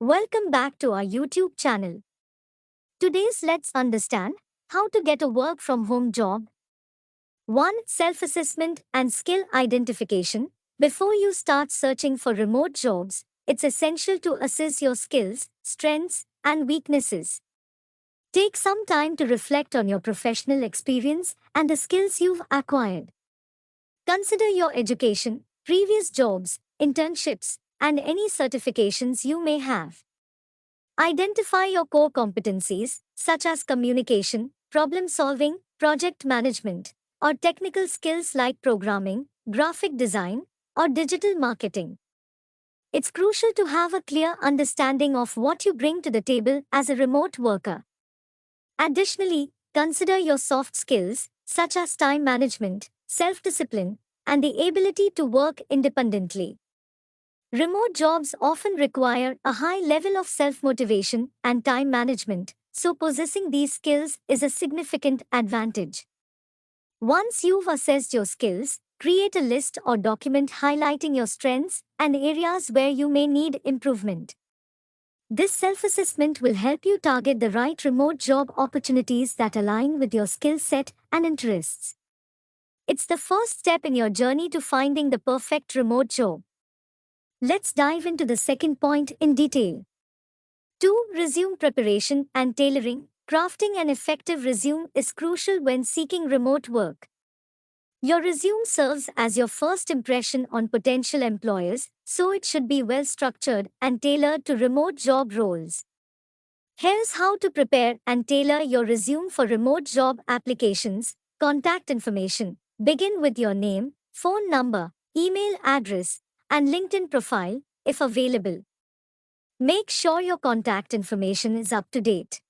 Welcome back to our YouTube channel. Today's let's understand how to get a work from home job. 1. Self-assessment and skill identification. Before you start searching for remote jobs, it's essential to assess your skills, strengths, and weaknesses. Take some time to reflect on your professional experience and the skills you've acquired. Consider your education, previous jobs, internships, and any certifications you may have. Identify your core competencies, such as communication, problem solving, project management, or technical skills like programming, graphic design, or digital marketing. It's crucial to have a clear understanding of what you bring to the table as a remote worker. Additionally, consider your soft skills, such as time management, self discipline, and the ability to work independently. Remote jobs often require a high level of self-motivation and time management, so possessing these skills is a significant advantage. Once you've assessed your skills, create a list or document highlighting your strengths and areas where you may need improvement. This self-assessment will help you target the right remote job opportunities that align with your skill set and interests. It's the first step in your journey to finding the perfect remote job. Let's dive into the second point in detail. 2. Resume preparation and tailoring. Crafting an effective resume is crucial when seeking remote work. Your resume serves as your first impression on potential employers, so it should be well structured and tailored to remote job roles. Here's how to prepare and tailor your resume for remote job applications. Contact information. Begin with your name, phone number, email address, and LinkedIn profile, if available. Make sure your contact information is up to date.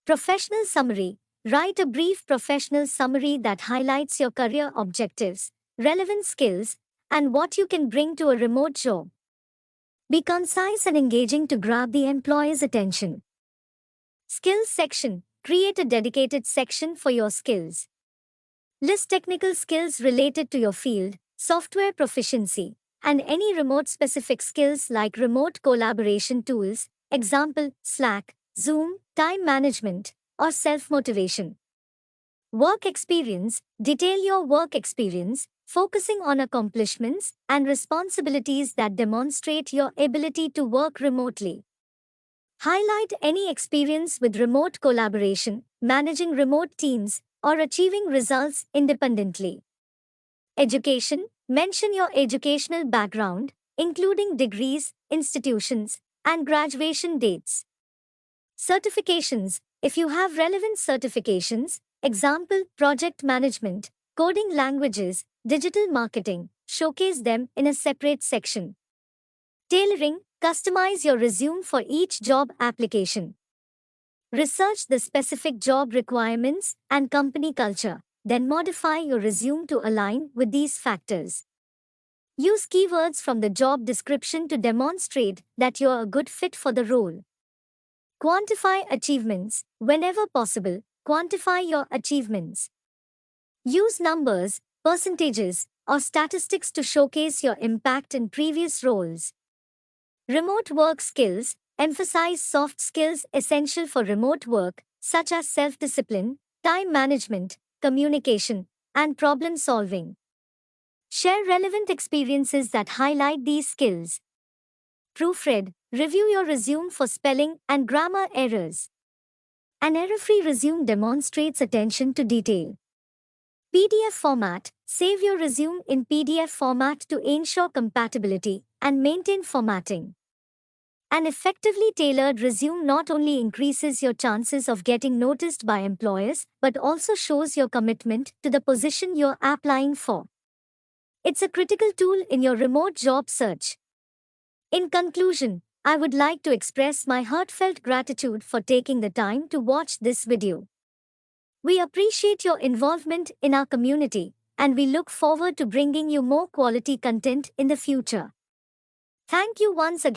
Professional summary. Write a brief professional summary that highlights your career objectives, relevant skills, and what you can bring to a remote job. Be concise and engaging to grab the employer's attention. Skills section. Create a dedicated section for your skills. List technical skills related to your field, software proficiency, and any remote-specific skills like remote collaboration tools, example, Slack, Zoom, time management, or self-motivation. Work experience. Detail your work experience, focusing on accomplishments and responsibilities that demonstrate your ability to work remotely. Highlight any experience with remote collaboration, managing remote teams, or achieving results independently. Education. Mention your educational background, including degrees, institutions, and graduation dates. Certifications. If you have relevant certifications, example, project management, coding languages, digital marketing, showcase them in a separate section. Tailoring. Customize your resume for each job application. Research the specific job requirements and company culture. Then modify your resume to align with these factors. Use keywords from the job description to demonstrate that you're a good fit for the role. Quantify achievements. Whenever possible, quantify your achievements. Use numbers, percentages, or statistics to showcase your impact in previous roles. Remote work skills. Emphasize soft skills essential for remote work, such as self-discipline, time management, communication, and problem solving. Share relevant experiences that highlight these skills. Proofread. Review your resume for spelling and grammar errors. An error-free resume demonstrates attention to detail. PDF format. Save your resume in PDF format to ensure compatibility and maintain formatting. An effectively tailored resume not only increases your chances of getting noticed by employers but also shows your commitment to the position you're applying for. It's a critical tool in your remote job search. In conclusion, I would like to express my heartfelt gratitude for taking the time to watch this video. We appreciate your involvement in our community, and we look forward to bringing you more quality content in the future. Thank you once again.